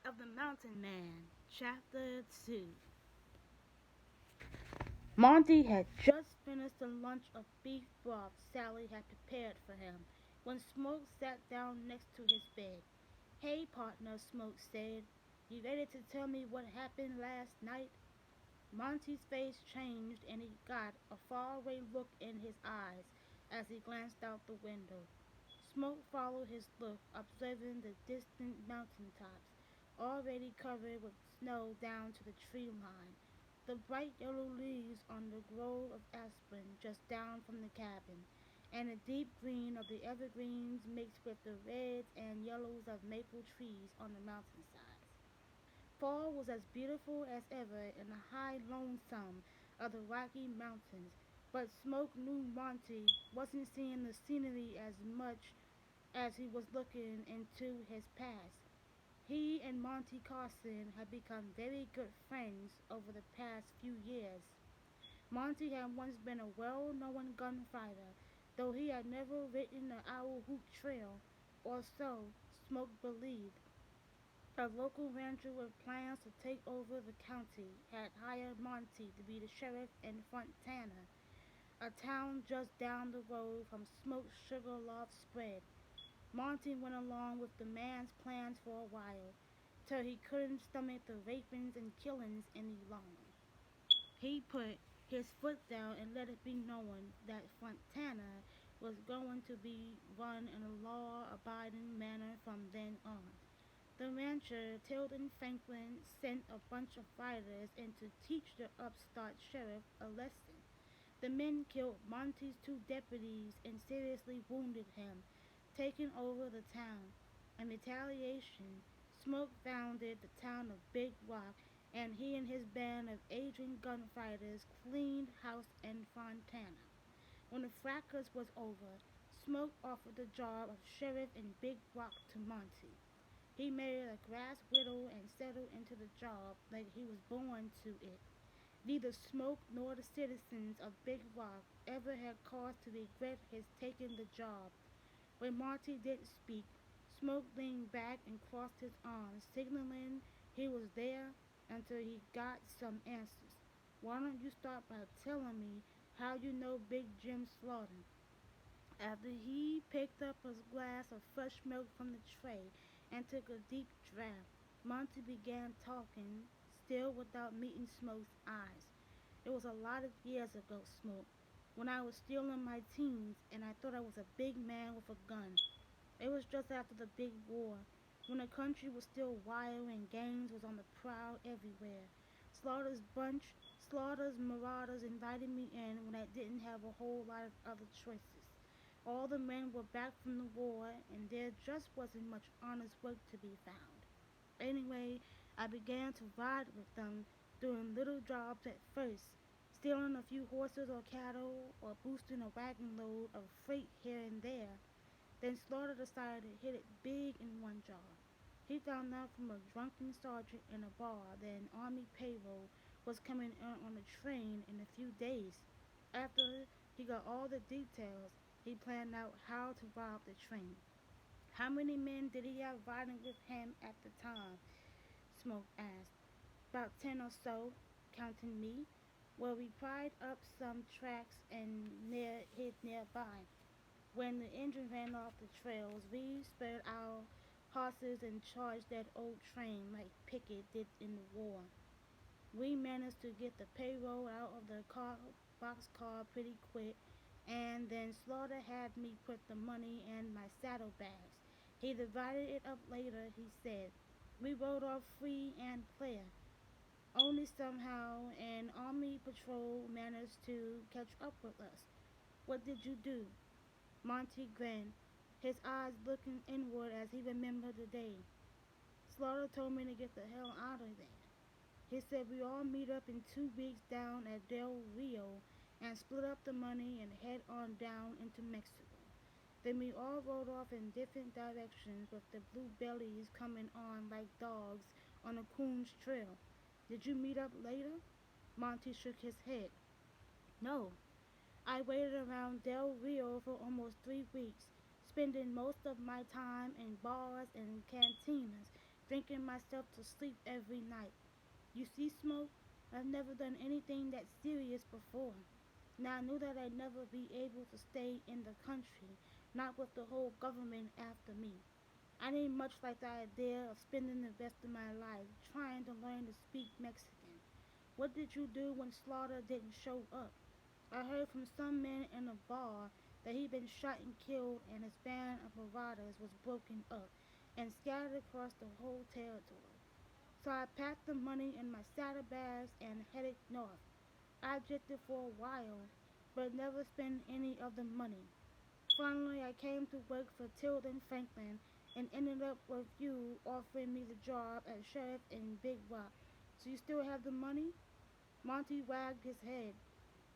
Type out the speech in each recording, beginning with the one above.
of the Mountain Man, Chapter 2. Monty had just finished the lunch of beef broth Sally had prepared for him when Smoke sat down next to his bed. "Hey, partner," Smoke said. "You ready to tell me what happened last night?" Monty's face changed and he got a faraway look in his eyes as he glanced out the window. Smoke followed his look, observing the distant mountain tops, already covered with snow down to the tree line, the bright yellow leaves on the grove of aspen just down from the cabin, and the deep green of the evergreens mixed with the reds and yellows of maple trees on the mountainsides. Fall was as beautiful as ever in the high lonesome of the Rocky Mountains, but Smoke knew Monty wasn't seeing the scenery as much as he was looking into his past. He and Monty Carson had become very good friends over the past few years. Monty had once been a well-known gunfighter, though he had never ridden the Owl Hoop Trail, or so Smoke believed. A local rancher with plans to take over the county had hired Monty to be the sheriff in Fontana, a town just down the road from Smoke's Sugarloaf spread. Monty went along with the man's plans for a while, till he couldn't stomach the rapings and killings any longer. He put his foot down and let it be known that Fontana was going to be run in a law-abiding manner from then on. The rancher, Tilden Franklin, sent a bunch of riders in to teach the upstart sheriff a lesson. The men killed Monty's two deputies and seriously wounded him, taking over the town. In retaliation, Smoke founded the town of Big Rock, and he and his band of aging gunfighters cleaned house in Fontana. When the fracas was over, Smoke offered the job of sheriff in Big Rock to Monty. He married a grass widow and settled into the job like he was born to it. Neither Smoke nor the citizens of Big Rock ever had cause to regret his taking the job. When Monty didn't speak, Smoke leaned back and crossed his arms, signaling he was there until he got some answers. "Why don't you start by telling me how you know Big Jim Slaughter?" After he picked up a glass of fresh milk from the tray and took a deep draught, Monty began talking, still without meeting Smoke's eyes. "It was a lot of years ago, Smoke, when I was still in my teens and I thought I was a big man with a gun. It was just after the big war, when the country was still wild and gangs was on the prowl everywhere. Slaughter's Marauders invited me in when I didn't have a whole lot of other choices. All the men were back from the war, and there just wasn't much honest work to be found. Anyway, I began to ride with them, doing little jobs at first, stealing a few horses or cattle, or boosting a wagon load of freight here and there. Then Slaughter decided to hit it big in one job. He found out from a drunken sergeant in a bar that an army payroll was coming in on a train in a few days. After he got all the details, he planned out how to rob the train. "How many men did he have riding with him at the time?" Smoke asked. "About 10 or so, counting me. Well, we pried up some tracks and hid nearby. When the engine ran off the trails, we spurred our horses and charged that old train like Pickett did in the war. We managed to get the payroll out of the boxcar pretty quick, and then Slaughter had me put the money in my saddlebags. He divided it up later, he said. We rode off free and clear. Only somehow an army patrol managed to catch up with us. What did you do?" Monty grinned, his eyes looking inward as he remembered the day. "Slaughter told me to get the hell out of there. He said we all meet up in 2 weeks down at Del Rio and split up the money and head on down into Mexico. Then we all rode off in different directions with the blue bellies coming on like dogs on a coon's trail. Did you meet up later?" Monty shook his head. "No, I waited around Del Rio for almost 3 weeks, spending most of my time in bars and cantinas, drinking myself to sleep every night. You see, Smoke, I've never done anything that serious before. Now I knew that I'd never be able to stay in the country, not with the whole government after me. I didn't much like the idea of spending the rest of my life trying to learn to speak Mexican. What did you do when Slaughter didn't show up? I heard from some men in a bar that he'd been shot and killed and his band of marauders was broken up and scattered across the whole territory. So I packed the money in my saddlebags and headed north. I drifted for a while, but never spent any of the money. Finally, I came to work for Tilden Franklin and ended up with you offering me the job as sheriff in Big Rock. So you still have the money? Monty wagged his head.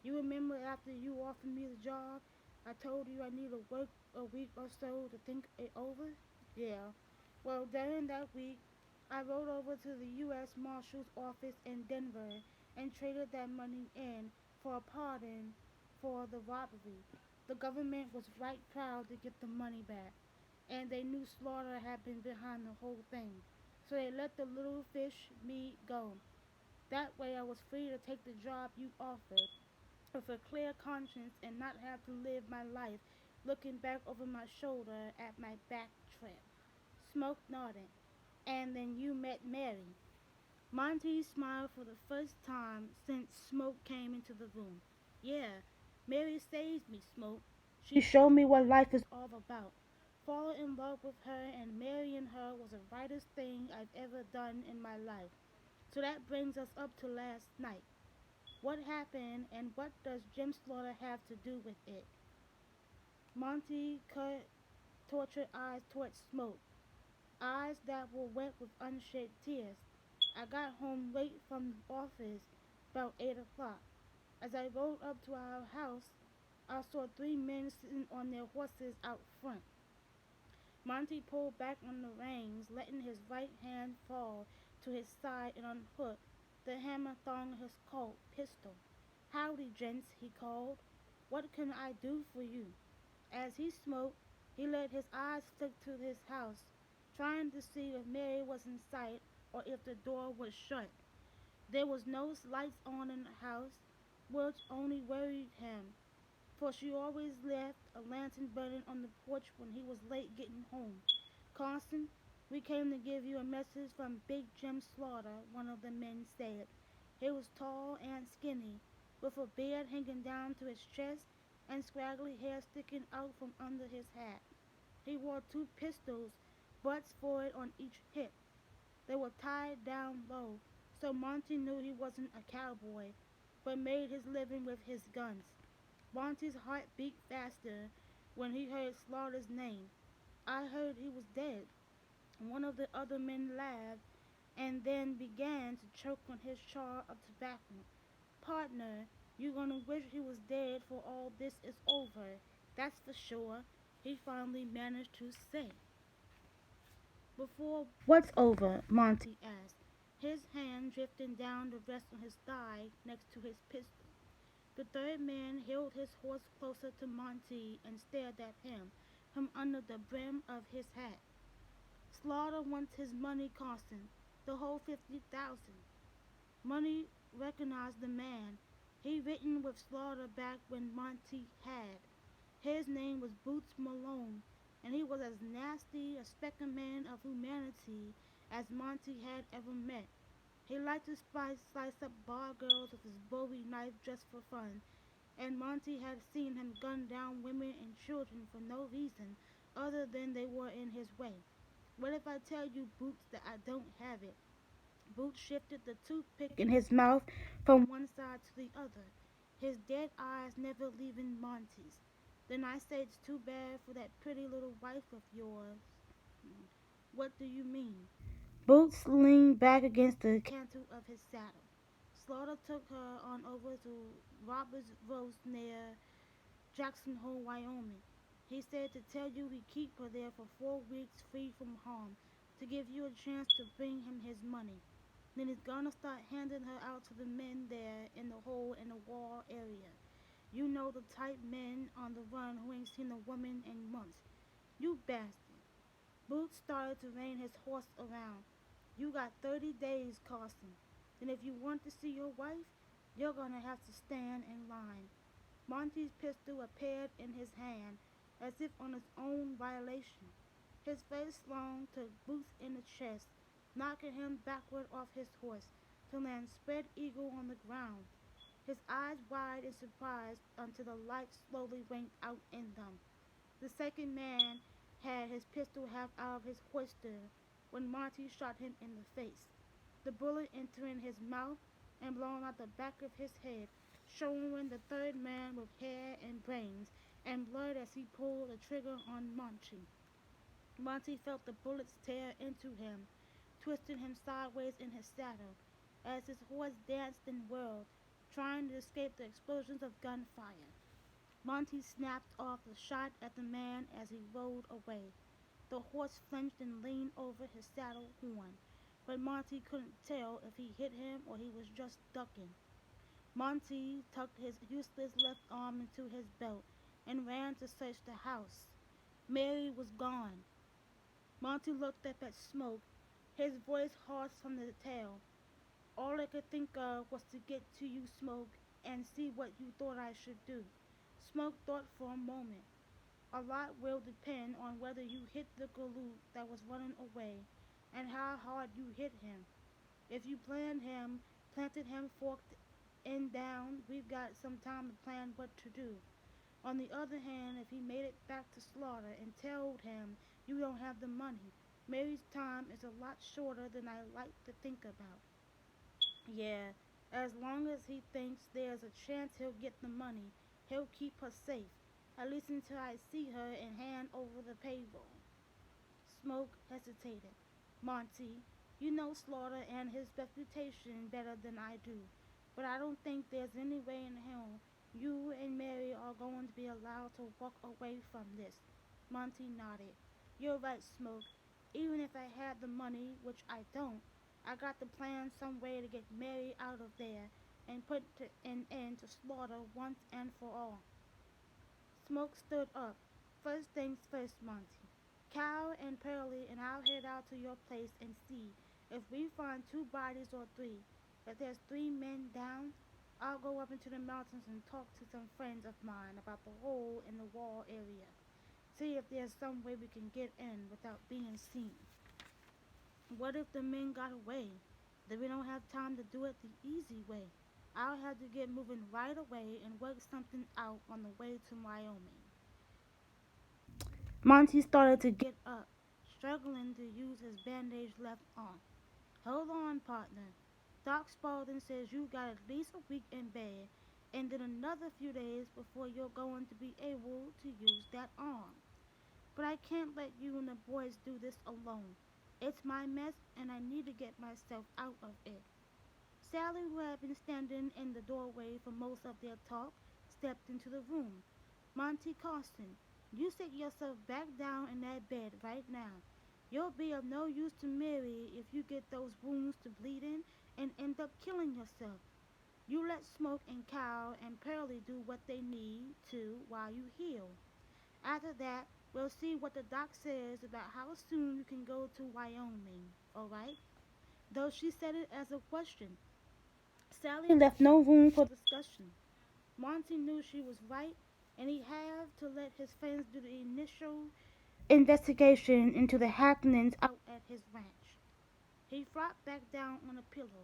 You remember after you offered me the job, I told you I need to work a week or so to think it over? Yeah. Well, during that week, I rode over to the U.S. Marshal's office in Denver and traded that money in for a pardon for the robbery. The government was right proud to get the money back, and they knew Slaughter had been behind the whole thing. So they let the little fish me go. That way I was free to take the job you offered with a clear conscience and not have to live my life looking back over my shoulder at my back trail. Smoke nodded. And then you met Mary. Monty smiled for the first time since Smoke came into the room. Yeah, Mary saved me, Smoke. She showed me what life is all about. Falling in love with her and marrying her was the rightest thing I've ever done in my life. So that brings us up to last night. What happened and what does Jim Slaughter have to do with it? Monty cut tortured eyes towards Smoke, eyes that were wet with unshed tears. I got home late from the office about 8 o'clock. As I rode up to our house, I saw three men sitting on their horses out front. Monty pulled back on the reins, letting his right hand fall to his side and unhooked the hammer thong of his Colt pistol. Howdy, gents, he called. What can I do for you? As he smoked, he let his eyes flick to his house, trying to see if Mary was in sight or if the door was shut. There was no lights on in the house, which only worried him, for she always left a lantern burning on the porch when he was late getting home. Constant, we came to give you a message from Big Jim Slaughter, one of the men said. He was tall and skinny, with a beard hanging down to his chest and scraggly hair sticking out from under his hat. He wore two pistols, butts forward on each hip. They were tied down low, so Monty knew he wasn't a cowboy, but made his living with his guns. Monty's heart beat faster when he heard Slaughter's name. I heard he was dead. One of the other men laughed and then began to choke on his jar of tobacco. Partner, you gonna wish he was dead for all this is over. That's for sure, he finally managed to say. Before what's over? Monty asked, his hand drifting down the rest of his thigh next to his pistol. The third man held his horse closer to Monty and stared at him from under the brim of his hat. Slaughter wants his money, Constant, the whole 50,000. Money recognized the man. He written with Slaughter back when Monty had. His name was Boots Malone, and he was as nasty a specimen of humanity as Monty had ever met. He liked to slice up bar girls with his bowie knife just for fun, and Monty had seen him gun down women and children for no reason other than they were in his way. What if I tell you, Boots, that I don't have it? Boots shifted the toothpick in his mouth from one side to the other, his dead eyes never leaving Monty's. Then I say it's too bad for that pretty little wife of yours. What do you mean? Boots leaned back against the cantle of his saddle. Slaughter took her on over to Robert's Roast near Jackson Hole, Wyoming. He said to tell you he'd keep her there for 4 weeks free from harm, to give you a chance to bring him his money. Then he's gonna start handing her out to the men there in the hole in the wall area. You know the type men on the run who ain't seen a woman in months. You bastard. Boots started to rein his horse around. You got 30 days, Carson. And if you want to see your wife, you're gonna have to stand in line. Monty's pistol appeared in his hand, as if on its own violation. His face swung to Booth in the chest, knocking him backward off his horse to land spread eagle on the ground, his eyes wide in surprise until the light slowly winked out in them. The second man had his pistol half out of his holster when Monty shot him in the face, the bullet entering his mouth and blowing out the back of his head, showing the third man with hair and brains and blood as he pulled the trigger on Monty. Monty felt the bullets tear into him, twisting him sideways in his saddle, as his horse danced and whirled, trying to escape the explosions of gunfire. Monty snapped off the shot at the man as he rolled away. The horse flinched and leaned over his saddle horn, but Monty couldn't tell if he hit him or he was just ducking. Monty tucked his useless left arm into his belt and ran to search the house. Mary was gone. Monty looked up at Smoke, his voice hoarse from the tail. All I could think of was to get to you, Smoke, and see what you thought I should do. Smoke thought for a moment. A lot will depend on whether you hit the galoot that was running away and how hard you hit him. If you planted him forked end down, we've got some time to plan what to do. On the other hand, if he made it back to Slaughter and told him you don't have the money, Mary's time is a lot shorter than I like to think about. Yeah, as long as he thinks there's a chance he'll get the money, he'll keep her safe, at least until I see her and hand over the payroll. Smoke hesitated. Monty, you know Slaughter and his reputation better than I do, but I don't think there's any way in hell you and Mary are going to be allowed to walk away from this. Monty nodded. You're right, Smoke. Even if I had the money, which I don't, I got to plan some way to get Mary out of there and put an end to Slaughter once and for all. Smoke stood up. First things first, Monty. Cal and Pearlie and I'll head out to your place and see if we find two bodies or three. If there's three men down, I'll go up into the mountains and talk to some friends of mine about the hole in the wall area. See if there's some way we can get in without being seen. What if the men got away? Then we don't have time to do it the easy way. I'll have to get moving right away and work something out on the way to Wyoming. Monty started to get up, struggling to use his bandaged left arm. Hold on, partner. Doc Spaulding says you got at least a week in bed, and then another few days before you're going to be able to use that arm. But I can't let you and the boys do this alone. It's my mess, and I need to get myself out of it. Sally, who had been standing in the doorway for most of their talk, stepped into the room. Monty Carson, you sit yourself back down in that bed right now. You'll be of no use to Mary if you get those wounds to bleeding and end up killing yourself. You let Smoke and Cal and Pearlie do what they need to while you heal. After that, we'll see what the doc says about how soon you can go to Wyoming, all right? Though she said it as a question, Sally left no room for discussion. Monty knew she was right, and he had to let his friends do the initial investigation into the happenings out at his ranch. He flopped back down on a pillow.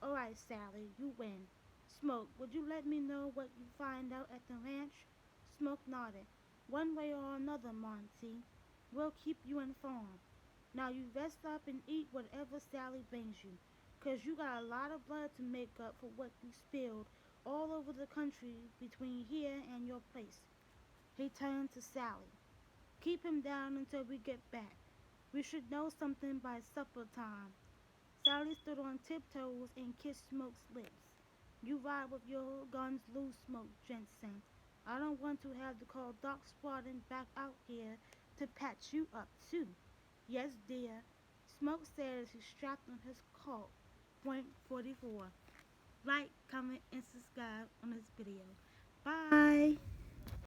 All right, Sally, you win. Smoke, would you let me know what you find out at the ranch? Smoke nodded. One way or another, Monty. We'll keep you informed. Now you rest up and eat whatever Sally brings you, 'cause you got a lot of blood to make up for what you spilled all over the country between here and your place. He turned to Sally. Keep him down until we get back. We should know something by supper time. Sally stood on tiptoes and kissed Smoke's lips. You ride with your guns loose, Smoke Jensen. I don't want to have to call Doc Spartan back out here to patch you up, too. Yes, dear, Smoke said as he strapped on his Colt .44. Like, comment, and subscribe on this video. Bye!